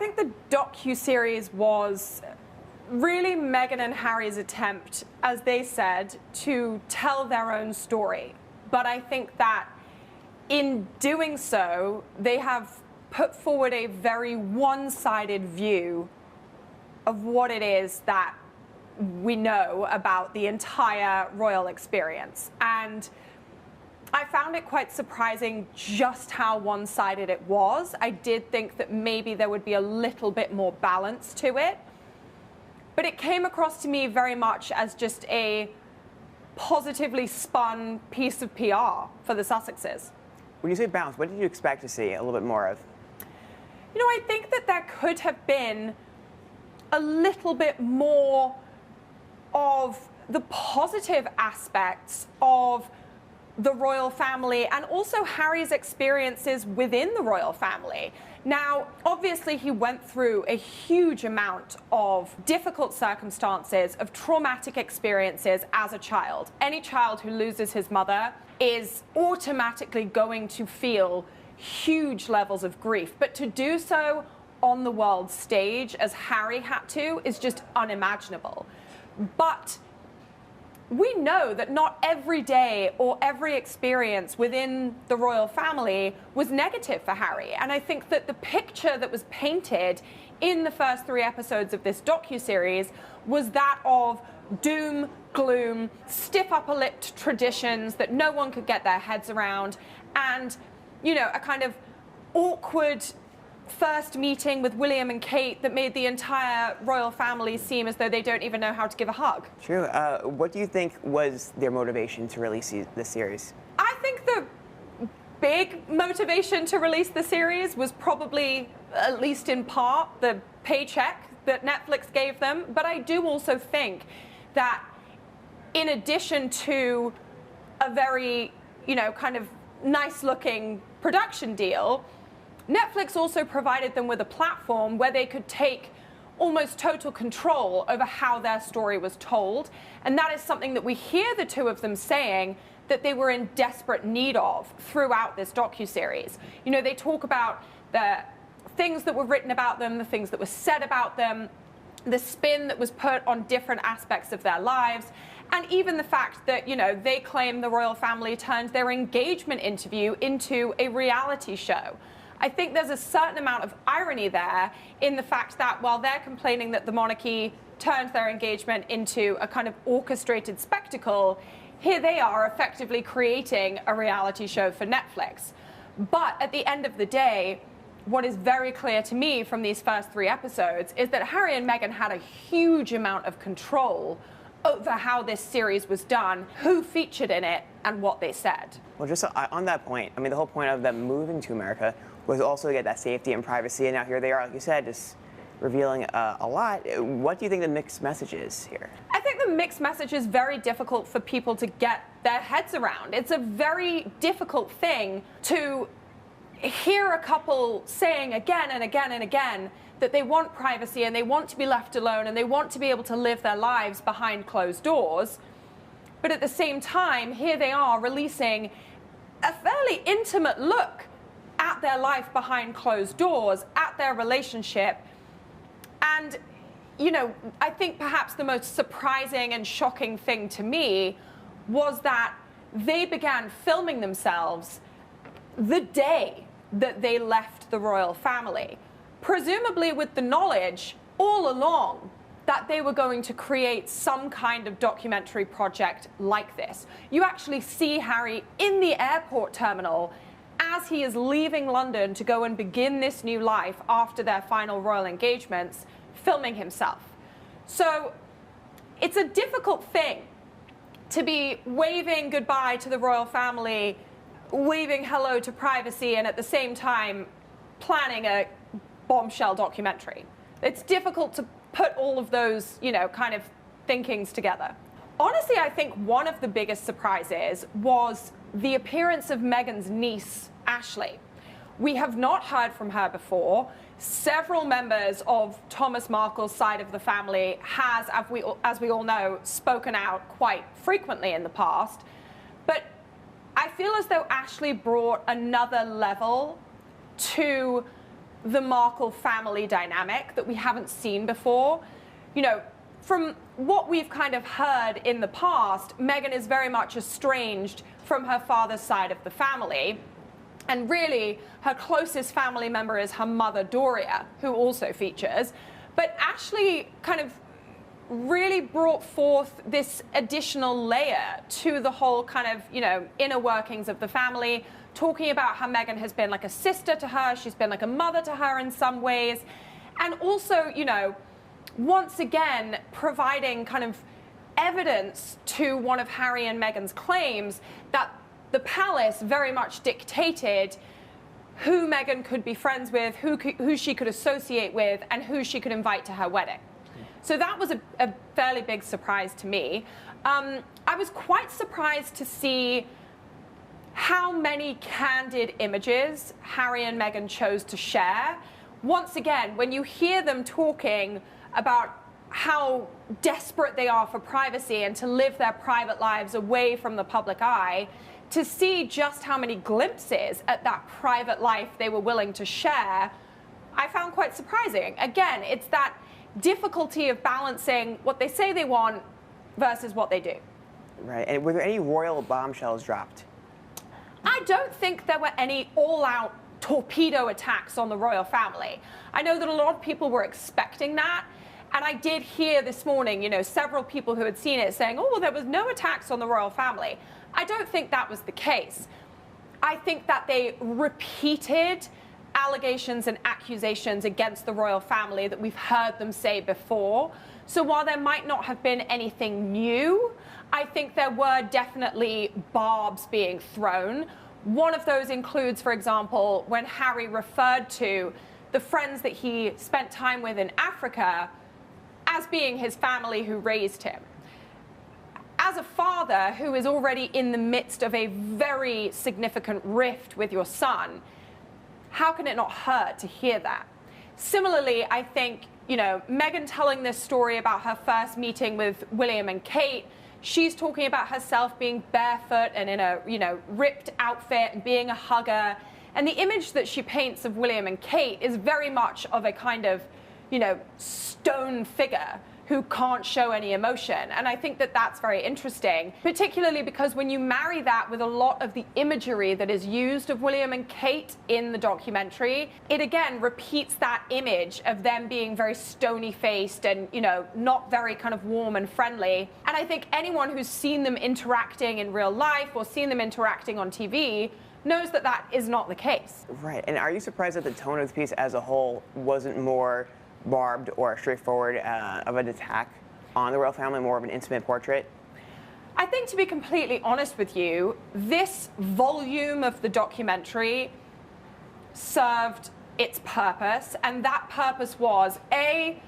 think the docuseries was really Meghan and Harry's attempt, as they said, to tell their own story. But I think that in doing so, they have put forward a very one-sided view of what it is that we know about the entire royal experience. And I found it quite surprising just how one-sided it was. I did think that maybe there would be a little bit more balance to it. But it came across to me very much as just a positively spun piece of PR for the Sussexes. When you say balance, what did you expect to see a little bit more of? You know, I think that there could have been a little bit more of the positive aspects of the royal family and also Harry's experiences within the royal family. Now, obviously, he went through a huge amount of difficult circumstances, of traumatic experiences as a child. Any child who loses his mother is automatically going to feel huge levels of grief. But to do so on the world stage, as Harry had to, is just unimaginable. But we know that not every day or every experience within the royal family was negative for Harry. And I think that the picture that was painted in the first 3 episodes of this docuseries was that of doom, gloom, stiff upper-lipped traditions that no one could get their heads around, and, you know, a kind of awkward first meeting with William and Kate that made the entire royal family seem as though they don't even know how to give a hug. True. What do you think was their motivation to release this series? I think the big motivation to release the series was probably, at least in part, the paycheck that Netflix gave them. But I do also think that in addition to a very, you know, kind of nice-looking production deal, Netflix also provided them with a platform where they could take almost total control over how their story was told. And that is something that we hear the two of them saying that they were in desperate need of throughout this docuseries. You know, they talk about the things that were written about them, the things that were said about them, the spin that was put on different aspects of their lives, and even the fact that, you know, they claim the royal family turned their engagement interview into a reality show. I think there's a certain amount of irony there in the fact that while they're complaining that the monarchy turned their engagement into a kind of orchestrated spectacle, here they are effectively creating a reality show for Netflix. But at the end of the day, what is very clear to me from these first 3 episodes is that Harry and Meghan had a huge amount of control over how this series was done, who featured in it, and what they said. Well, just on that point, I mean, the whole point of them moving to America was also to get that safety and privacy, and now here they are, like you said, just revealing a lot. What do you think the mixed message is here? I think the mixed message is very difficult for people to get their heads around. It's a very difficult thing to hear a couple saying again and again and again that they want privacy and they want to be left alone and they want to be able to live their lives behind closed doors. But at the same time, here they are releasing a fairly intimate look at their life behind closed doors, at their relationship. And, you know, I think perhaps the most surprising and shocking thing to me was that they began filming themselves the day that they left the royal family, presumably with the knowledge all along that they were going to create some kind of documentary project like this. You actually see Harry in the airport terminal as he is leaving London to go and begin this new life after their final royal engagements, filming himself. So it's a difficult thing to be waving goodbye to the royal family, waving hello to privacy, and at the same time planning a bombshell documentary. It's difficult to put all of those, you know, kind of thinkings together. Honestly, I think one of the biggest surprises was the appearance of Meghan's niece, Ashley. We have not heard from her before. Several members of Thomas Markle's side of the family has, as we all know, spoken out quite frequently in the past. But I feel as though Ashley brought another level to the Markle family dynamic that we haven't seen before. You know, from what we've kind of heard in the past, Meghan is very much estranged from her father's side of the family. And really, her closest family member is her mother, Doria, who also features. But Ashley kind of really brought forth this additional layer to the whole kind of, you know, inner workings of the family, talking about how Meghan has been like a sister to her, she's been like a mother to her in some ways. And also, you know, once again, providing kind of evidence to one of Harry and Meghan's claims that the palace very much dictated who Meghan could be friends with, who she could associate with, and who she could invite to her wedding. So that was a fairly big surprise to me. I was quite surprised to see how many candid images Harry and Meghan chose to share. Once again, when you hear them talking about how desperate they are for privacy and to live their private lives away from the public eye, to see just how many glimpses at that private life they were willing to share, I found quite surprising. Again, it's that difficulty of balancing what they say they want versus what they do. Right, and were there any royal bombshells dropped? I don't think there were any all-out torpedo attacks on the royal family. I know that a lot of people were expecting that, and I did hear this morning, you know, several people who had seen it saying, oh, well, there was no attacks on the royal family. I don't think that was the case. I think that they repeated allegations and accusations against the royal family that we've heard them say before. So while there might not have been anything new, I think there were definitely barbs being thrown. One of those includes, for example, when Harry referred to the friends that he spent time with in Africa as being his family who raised him. As a father who is already in the midst of a very significant rift with your son, how can it not hurt to hear that? Similarly, I think, you know, Meghan telling this story about her first meeting with William and Kate, she's talking about herself being barefoot and in a, you know, ripped outfit and being a hugger. And the image that she paints of William and Kate is very much of a kind of, you know, stone figure who can't show any emotion. And I think that that's very interesting, particularly because when you marry that with a lot of the imagery that is used of William and Kate in the documentary, it again repeats that image of them being very stony-faced and, you know, not very kind of warm and friendly. And I think anyone who's seen them interacting in real life or seen them interacting on TV knows that that is not the case. Right, and are you surprised that the tone of the piece as a whole wasn't more barbed or straightforward of an attack on the royal family, more of an intimate portrait? I think, to be completely honest with you, this volume of the documentary served its purpose, and that purpose was A,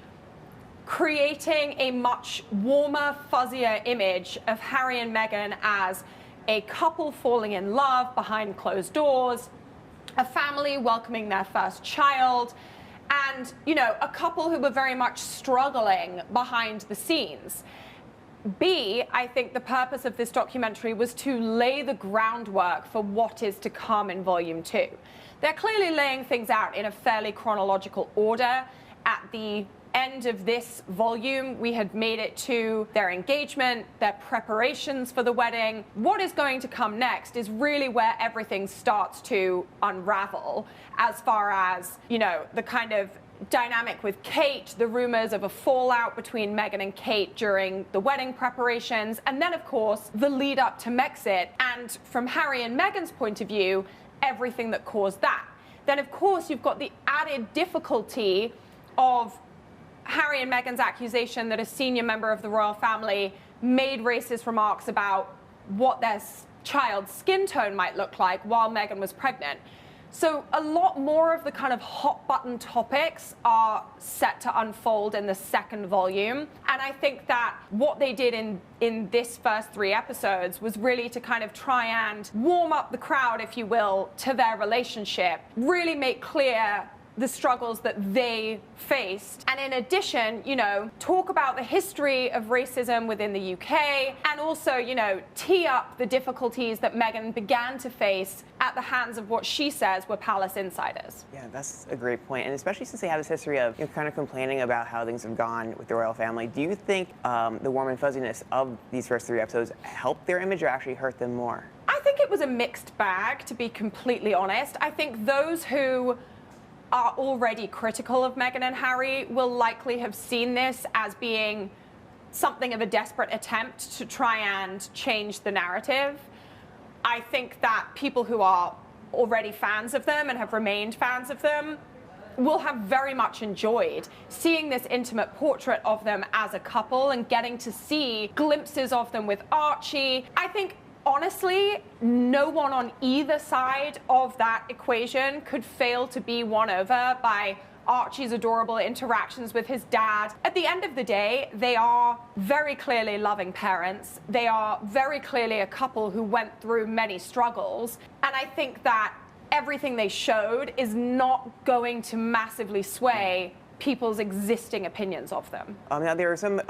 creating a much warmer, fuzzier image of Harry and Meghan as a couple falling in love behind closed doors, a family welcoming their first child, and, you know, a couple who were very much struggling behind the scenes. B, I think the purpose of this documentary was to lay the groundwork for what is to come in Volume 2. They're clearly laying things out in a fairly chronological order. At the end of this volume, we had made it to their engagement, their preparations for the wedding. What is going to come next is really where everything starts to unravel, as far as, you know, the kind of dynamic with Kate, the rumors of a fallout between Meghan and Kate during the wedding preparations, and then, of course, the lead up to Mexit, and from Harry and Meghan's point of view, everything that caused that. Then, of course, you've got the added difficulty of Harry and Meghan's accusation that a senior member of the royal family made racist remarks about what their child's skin tone might look like while Meghan was pregnant. So a lot more of the kind of hot button topics are set to unfold in the second volume. And I think that what they did in this first 3 episodes was really to kind of try and warm up the crowd, if you will, to their relationship, really make clear the struggles that they faced. And in addition, you know, talk about the history of racism within the UK, and also, you know, tee up the difficulties that Meghan began to face at the hands of what she says were palace insiders. Yeah, that's a great point. And especially since they have this history of, you know, kind of complaining about how things have gone with the royal family, do you think the warm and fuzziness of these first 3 episodes helped their image or actually hurt them more? I think it was a mixed bag, to be completely honest. I think those who are already critical of Meghan and Harry will likely have seen this as being something of a desperate attempt to try and change the narrative. I think that people who are already fans of them and have remained fans of them will have very much enjoyed seeing this intimate portrait of them as a couple and getting to see glimpses of them with Archie. I think, honestly, no one on either side of that equation could fail to be won over by Archie's adorable interactions with his dad. At the end of the day, they are very clearly loving parents. They are very clearly a couple who went through many struggles. And I think that everything they showed is not going to massively sway people's existing opinions of them. Now, there were some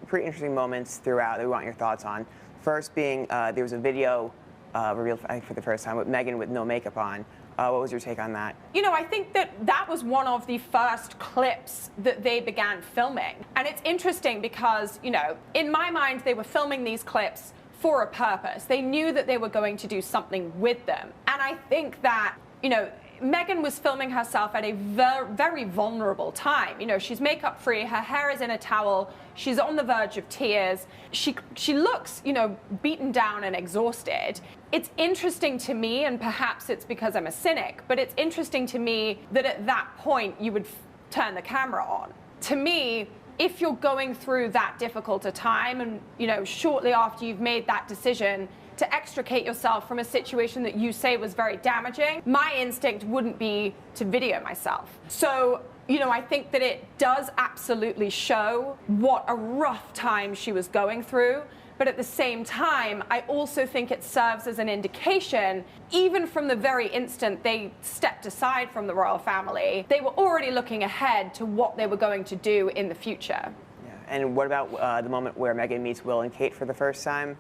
pretty interesting moments throughout that we want your thoughts on. First being, there was a video revealed, I think, for the first time with Meghan with no makeup on. What was your take on that? You know, I think that was one of the first clips that they began filming. And it's interesting because, you know, in my mind, they were filming these clips for a purpose. They knew that they were going to do something with them. And I think that, you know, Meghan was filming herself at a very vulnerable time. You know, she's makeup free, her hair is in a towel, she's on the verge of tears. She looks, you know, beaten down and exhausted. It's interesting to me, and perhaps it's because I'm a cynic, but it's interesting to me that at that point you would turn the camera on. To me, if you're going through that difficult a time and, you know, shortly after you've made that decision to extricate yourself from a situation that you say was very damaging, my instinct wouldn't be to video myself. So, you know, I think that it does absolutely show what a rough time she was going through. But at the same time, I also think it serves as an indication, even from the very instant they stepped aside from the royal family, they were already looking ahead to what they were going to do in the future. Yeah. And what about the moment where Meghan meets Will and Kate for the first time?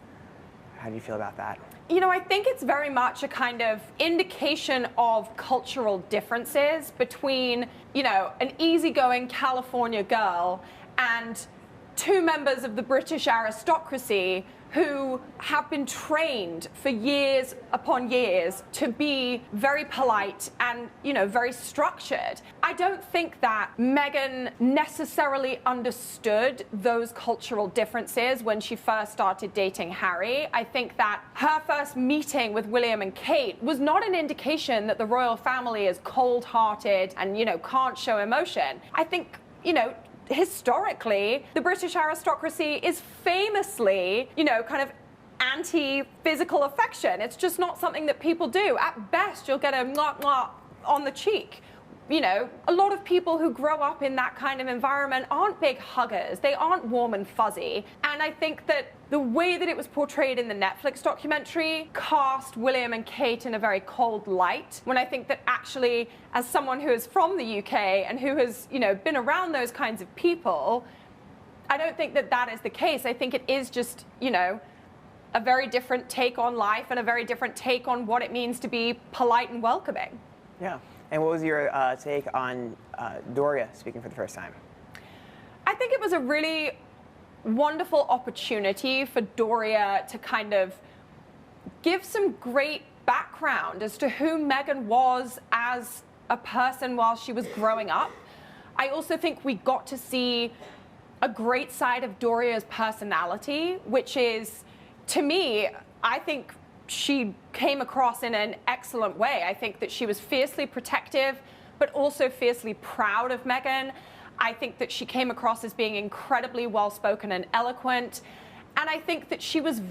How do you feel about that? You know, I think it's very much a kind of indication of cultural differences between, you know, an easygoing California girl and 2 members of the British aristocracy who have been trained for years upon years to be very polite and, you know, very structured. I don't think that Meghan necessarily understood those cultural differences when she first started dating Harry. I think that her first meeting with William and Kate was not an indication that the royal family is cold-hearted and, you know, can't show emotion. I think, you know, historically, the British aristocracy is famously, you know, kind of anti-physical affection. It's just not something that people do. At best, you'll get a mwah mwah on the cheek. You know, a lot of people who grow up in that kind of environment aren't big huggers. They aren't warm and fuzzy. And I think that the way that it was portrayed in the Netflix documentary cast William and Kate in a very cold light, when I think that actually, as someone who is from the UK and who has, you know, been around those kinds of people, I don't think that that is the case. I think it is just, you know, a very different take on life and a very different take on what it means to be polite and welcoming. Yeah. And what was your take on Doria speaking for the first time? I think it was a really wonderful opportunity for Doria to kind of give some great background as to who Meghan was as a person while she was growing up. I also think we got to see a great side of Doria's personality, which is, to me, I think she came across in an excellent way. I think that she was fiercely protective, but also fiercely proud of Meghan. I think that she came across as being incredibly well-spoken and eloquent. And I think that she was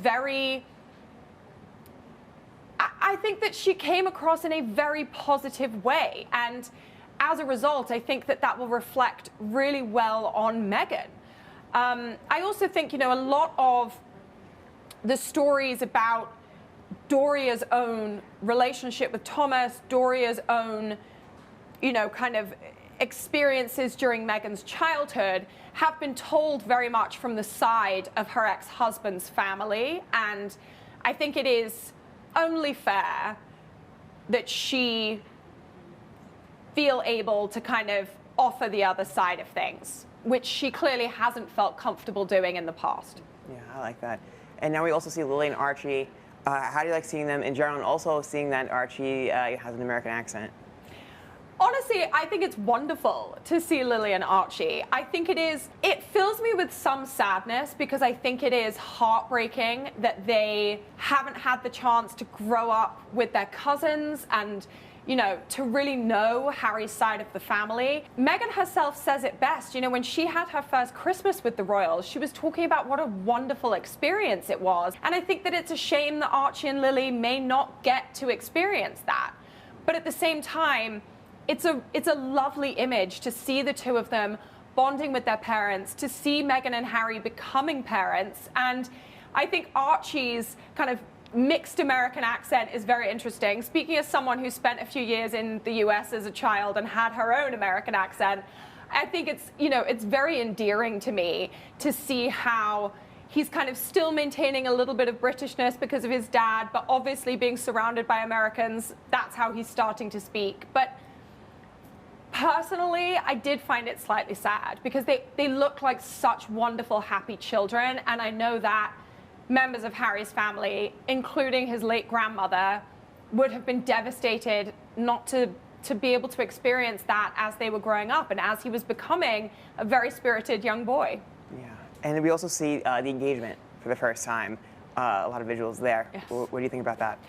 I think that she came across in a very positive way. And as a result, I think that that will reflect really well on Meghan. I also think, you know, a lot of the stories about Doria's own relationship with Thomas, Doria's own kind of experiences during Meghan's childhood have been told very much from the side of her ex-husband's family. And I think it is only fair that she feel able to kind of offer the other side of things, which she clearly hasn't felt comfortable doing in the past. Yeah, I like that. And now we also see Lily and Archie. How do you like seeing them in general, and also seeing that Archie has an American accent? Honestly, I think it's wonderful to see Lily and Archie. I think it fills me with some sadness, because I think it is heartbreaking that they haven't had the chance to grow up with their cousins and, to really know Harry's side of the family. Meghan herself says it best. When she had her first Christmas with the royals, she was talking about what a wonderful experience it was. And I think that it's a shame that Archie and Lily may not get to experience that. But at the same time, it's a lovely image to see the two of them bonding with their parents, to see Meghan and Harry becoming parents. And I think Archie's kind of mixed American accent is very interesting. Speaking as someone who spent a few years in the US as a child and had her own American accent, I think it's very endearing to me to see how he's kind of still maintaining a little bit of Britishness because of his dad, but obviously being surrounded by Americans, that's how he's starting to speak. But personally, I did find it slightly sad, because they look like such wonderful, happy children. And I know that members of Harry's family, including his late grandmother, would have been devastated not to be able to experience that as they were growing up and as he was becoming a very spirited young boy. Yeah, and we also see the engagement for the first time. A lot of visuals there. Yes. What do you think about that?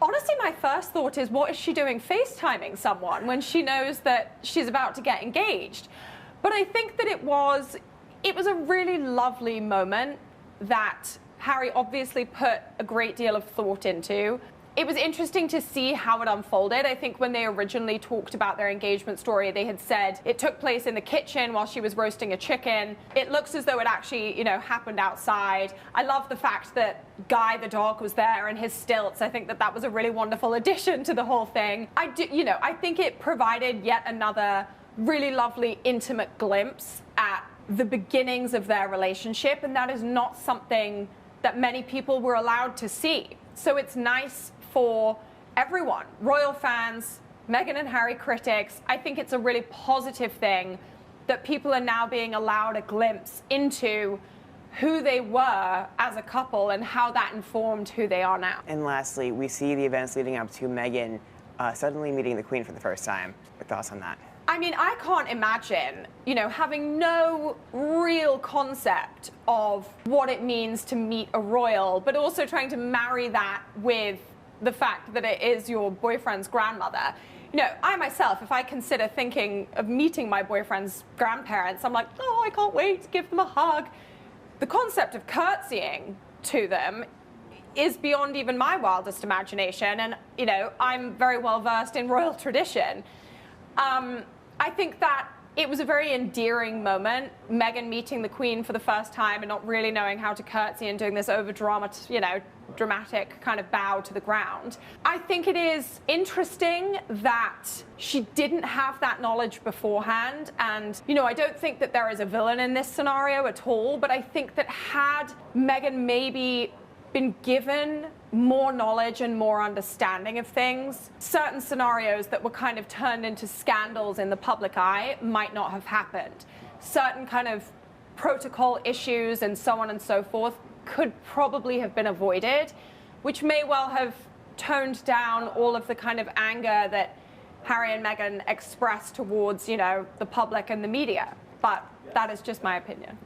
Honestly, my first thought is, what is she doing FaceTiming someone when she knows that she's about to get engaged? But I think that it was a really lovely moment that Harry obviously put a great deal of thought into. It was interesting to see how it unfolded. I think when they originally talked about their engagement story, they had said it took place in the kitchen while she was roasting a chicken. It looks as though it actually, happened outside. I love the fact that Guy the dog was there and his stilts. I think that was a really wonderful addition to the whole thing. I think it provided yet another really lovely, intimate glimpse at the beginnings of their relationship, and that is not something that many people were allowed to see. So it's nice for everyone, royal fans, Meghan and Harry critics. I think it's a really positive thing that people are now being allowed a glimpse into who they were as a couple and how that informed who they are now. And lastly, we see the events leading up to Meghan suddenly meeting the Queen for the first time. Your thoughts on that? I mean, I can't imagine, having no real concept of what it means to meet a royal, but also trying to marry that with the fact that it is your boyfriend's grandmother. I myself, if I consider thinking of meeting my boyfriend's grandparents, I'm like, oh, I can't wait to give them a hug. The concept of curtsying to them is beyond even my wildest imagination. And, I'm very well versed in royal tradition. I think that it was a very endearing moment, Meghan meeting the Queen for the first time and not really knowing how to curtsy and doing this dramatic kind of bow to the ground. I think it is interesting that she didn't have that knowledge beforehand. And, I don't think that there is a villain in this scenario at all, but I think that had Meghan maybe been given more knowledge and more understanding of things, certain scenarios that were kind of turned into scandals in the public eye might not have happened. Certain kind of protocol issues and so on and so forth could probably have been avoided, which may well have toned down all of the kind of anger that Harry and Meghan expressed towards, the public and the media. But that is just my opinion.